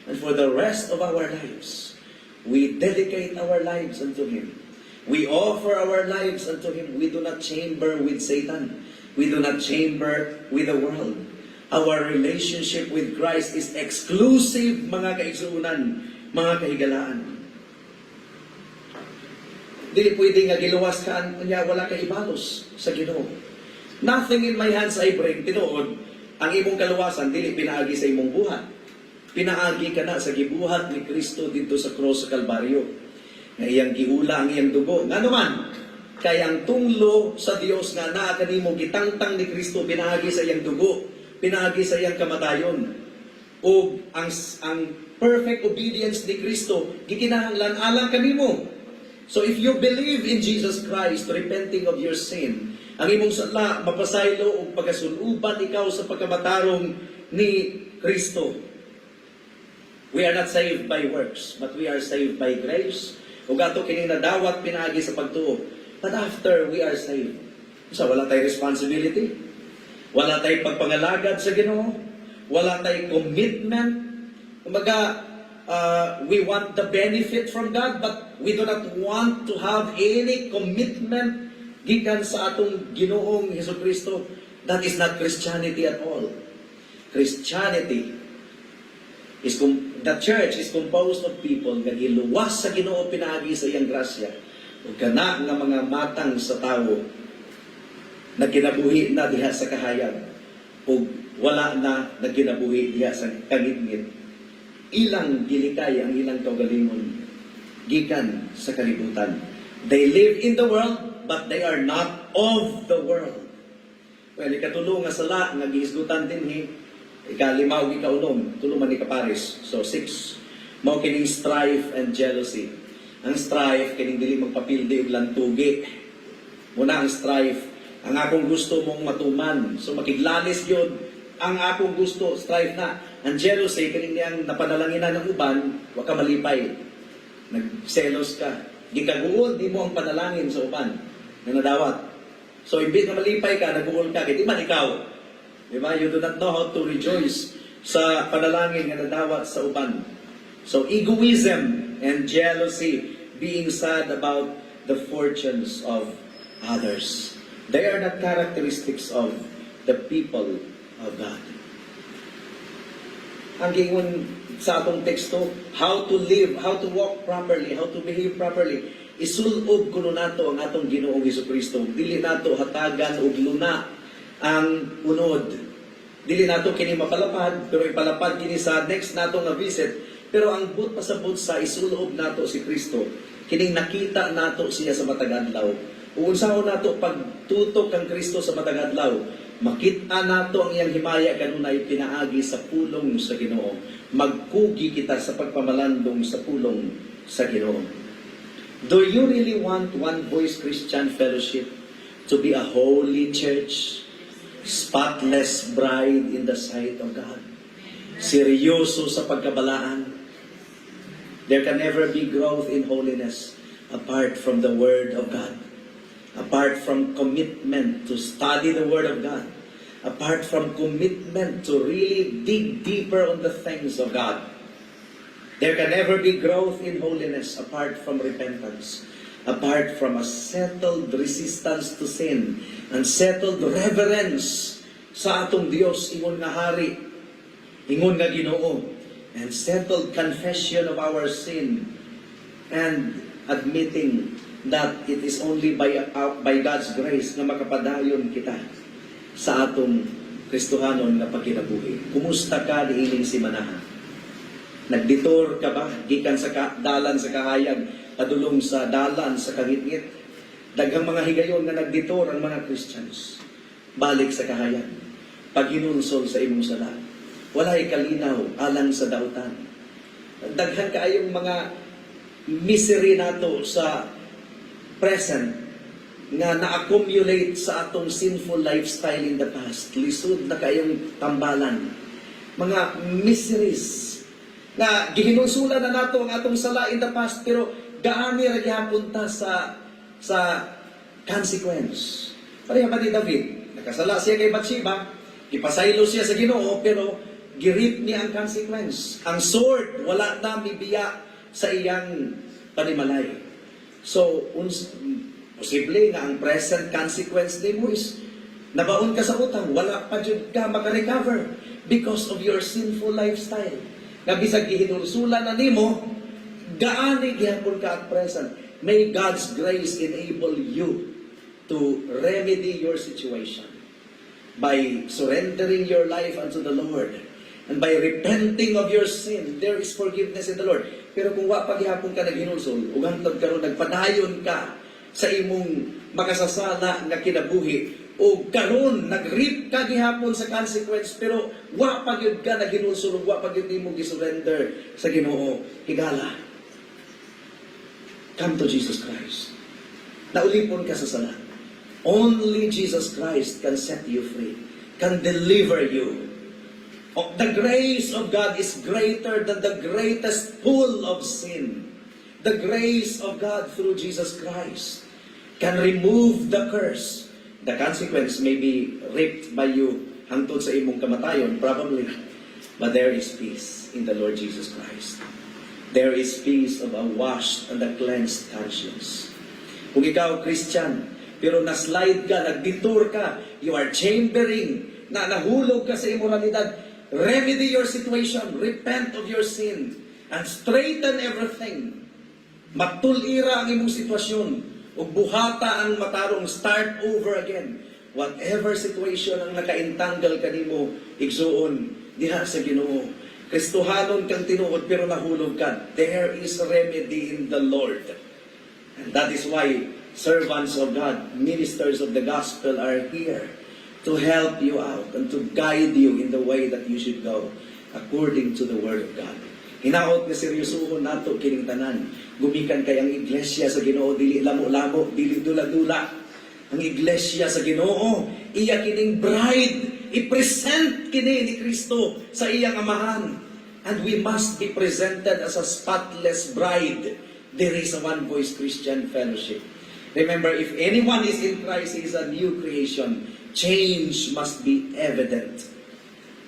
And for the rest of our lives, we dedicate our lives unto Him. We offer our lives unto Him. We do not chamber with Satan. We do not chamber with the world. Our relationship with Christ is exclusive, mga kaigsuunan, mga kahigalaan. Dili pwede nga giluwas ka, wala ka ibalos sa Ginoo. Nothing in my hands I bring, tinuod, ang imong kaluwasan, dili pinaagi sa imong buhat. Pinaagi ka na sa gibuhat ni Kristo dito sa cross sa Kalbaryo. Nga iyang giula ang iyang dugo. Nga naman, kaya ang tunglo sa Dios nga naa kanimo gitangtang ni Kristo pinaagi sa iyang dugo, pinaagi sa iyang kamatayon. O ang perfect obedience ni Kristo gikinahanglan alang kanimo. So if you believe in Jesus Christ, repenting of your sin, ang imong sala mapasaylo og pagkasuluban ikaw sa pagkamatarong ni Kristo. We are not saved by works, but we are saved by grace. Ug ato kini nadawat pinaagi sa pagtuo. But after we are saved, so wala tay responsibility, wala tay pagpangalagad sa Ginoo, wala tay commitment. Kumbaga, we want the benefit from God, but we do not want to have any commitment gikan sa atong Ginoong Hesukristo. That is not Christianity at all. Christianity is the church is composed of people nga giluwas sa Ginoo pinaagi sa iyang grasya ug kana nga mga matang sa tawo na kinabuhi na diha sa kahayag ug wala na nagkinabuhi diha sa kangitngit. Ilang gilikay ang ilang kaugalingon gikan sa kalibutan. They live in the world, but they are not of the world. Well, ikatulo nga sala nga gihisgutan dinhi, ika-5 ug ika-6, tulo man ni kapares. So 6, mao kining strife and jealousy. Ang strife kining dili magpapildi og lantugi. Muna ang strife, ang akong gusto mong matuman. So makiglalis yun. Ang akong gusto, strife na. Ang jealousy, kining niyang napanalanginan ng uban, wa ka malipay. Nagselos ka. Gikaguol, di mo ang panalangin sa uban na nadawat. So, imbit na malipay ka, naguol ka, di man ikaw. Diba? You do not know how to rejoice sa panalangin na nadawat sa uban. So, egoism and jealousy, being sad about the fortunes of others. They are not characteristics of the people of God. Ang gingon sa atong teksto, how to live, how to walk properly, how to behave properly, isulob kuno nato ang atong Ginoong Hesukristo. Dili nato hatagan og luna ang unod. Dili nato kini mapalapad, pero ipalapad kini sa next nato nga visit. Pero ang but pasabot sa isulob nato si Kristo, kining nakita nato siya sa matag adlaw. Ug unsaon nato pagtutok kang Kristo sa matag adlaw, makita nato ang iyang himaya kanunay pinaagi sa pulong sa Ginoo. Magkugi kita sa pagpamalandong sa pulong sa Ginoo. Do you really want one voice Christian fellowship to be a holy church, spotless bride in the sight of God. Seryoso sa pagkabalaan. There can never be growth in holiness apart from the Word of God. Apart from commitment to study the Word of God. Apart from commitment to really dig deeper on the things of God. There can never be growth in holiness apart from repentance. Apart from a settled resistance to sin and settled reverence sa atong Dios, ingon nga hari, ingon nga Ginoo, and settled confession of our sin and admitting that it is only by God's grace na makapadayon kita sa atong Kristohanon nga pagkinabuhi. Kumusta ka niining si Manaha? Nagdetour ka ba? Gikan sa dalan sa kahayag, padulong sa dalan sa kangitngit. Daghang mga higayon na nagdetour ang mga Christians. Balik sa kahayag. Paghinulsol sa imong sala. Walay kalinaw alang sa dautan. Daghan kaayong mga misery nato sa present nga na-accumulate sa atong sinful lifestyle in the past. Lisod na kayong tambalan. Mga miseries na gihinulsulan na nato ang atong sala in the past, pero gaani ra gihapunta sa consequence. Pareha ba ni David? Nakasala siya kay Bathsheba, ipasaylo siya sa Ginoo, pero girip niya ang consequence. Ang sword, wala na mibiya sa iyang panimalay. So, posible nga ang present consequence ni mo is nabaon ka sa utang, wala pa dyan ka makarecover because of your sinful lifestyle. Nga bisag gihinulsulan na nimo, gaani gihapon ka at present. May God's grace enable you to remedy your situation by surrendering your life unto the Lord and by repenting of your sin. There is forgiveness in the Lord. Pero kung wa pa gihapon ka naghinulsol, ug hangtod karon nagpadayon ka sa imong makasasala nga kinabuhi, o karon nag-reap ka gihapon sa consequence, pero wa pa gyud ka naghinulsol, wa pa gyud nimo gisurrender sa Ginoo, higala. Come to Jesus Christ. Naulipon ka sa sala. Only Jesus Christ can set you free, can deliver you. The grace of God is greater than the greatest pool of sin. The grace of God through Jesus Christ can remove the curse. The consequence may be reaped by you hangtod sa imong kamatayon, probably. But there is peace in the Lord Jesus Christ. There is peace of a washed and a cleansed conscience. Kung ikaw, Christian, pero na-slide ka, nag-detour ka, you are chambering, na nahulog ka sa immoralidad, remedy your situation, repent of your sin, and straighten everything. Matulira ang imong sitwasyon, ug buhata ang matarong, start over again. Whatever situation ang nakaintanggal kanimo, igsuon diha sa Ginoo. Kristohanon kang tinuod pero nahulog ka. There is remedy in the Lord. And that is why servants of God, ministers of the gospel are here to help you out and to guide you in the way that you should go according to the Word of God. Hinaot nga seryosohon nato kining tanan. Gumikan kay ang iglesia sa Ginoo dili lamo-lamo, dili dula-dula. Ang iglesia sa Ginoo, iya kining bride, i-present kini ni Kristo sa iyang amahan. And we must be presented as a spotless bride. There is a One Voice Christian Fellowship. Remember, if anyone is in Christ, he is a new creation. Change must be evident.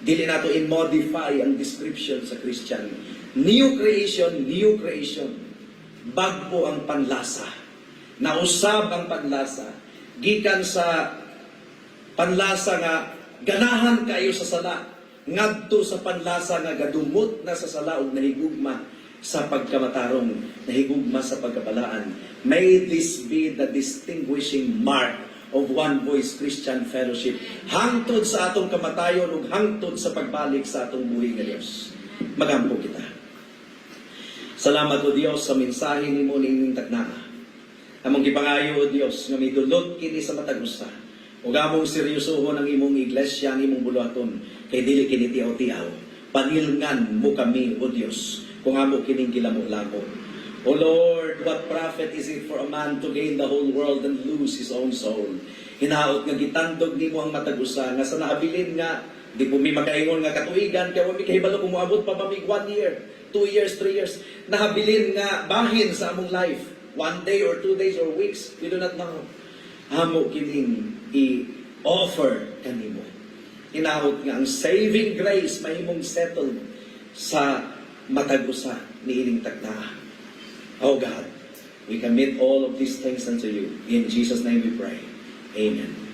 Dili nato i-modify ang description sa Christian. New creation, new creation. Bagpo ang panlasa. Nausab ang panlasa. Gikan sa panlasa nga ganahan kayo sa sala. Ngadto sa panlasa nga gadumot na sa sala ug nahigugma sa pagkamatarong, nahigugma sa pagkabalaan. May this be the distinguishing mark of One Voice Christian Fellowship hangtod sa atong kamatayon ug hangtod sa pagbalik sa atong buhi nga Dios. Magampo kita. Salamat o Dios sa mensahe nimo ning tagnaa. Among gipangayo o Dios nga midulot kini sa matag usa. Ug among seryosohon ang imong iglesia, ang imong buluhaton kay dili kini tiaw-tiaw. Panilngan mo kami o Dios kung amo kining gilamo-lamo. O Lord, what profit is it for a man to gain the whole world and lose his own soul? Hinaot nga gitandog nimo ang matag usa nga sa nahabilin nga di po mi makaingon nga katuigan kaya wa mi kahibalo kung moabot pa mamig 1 year, 2 years, 3 years. Nahabilin nga bahin sa among life. 1 day or 2 days or weeks, we do not know. Hamo kining i-offer kanimo. Hinaot nga ang saving grace mahimong settled sa matag usa niining tagna. Oh God, we commit all of these things unto you. In Jesus' name we pray. Amen.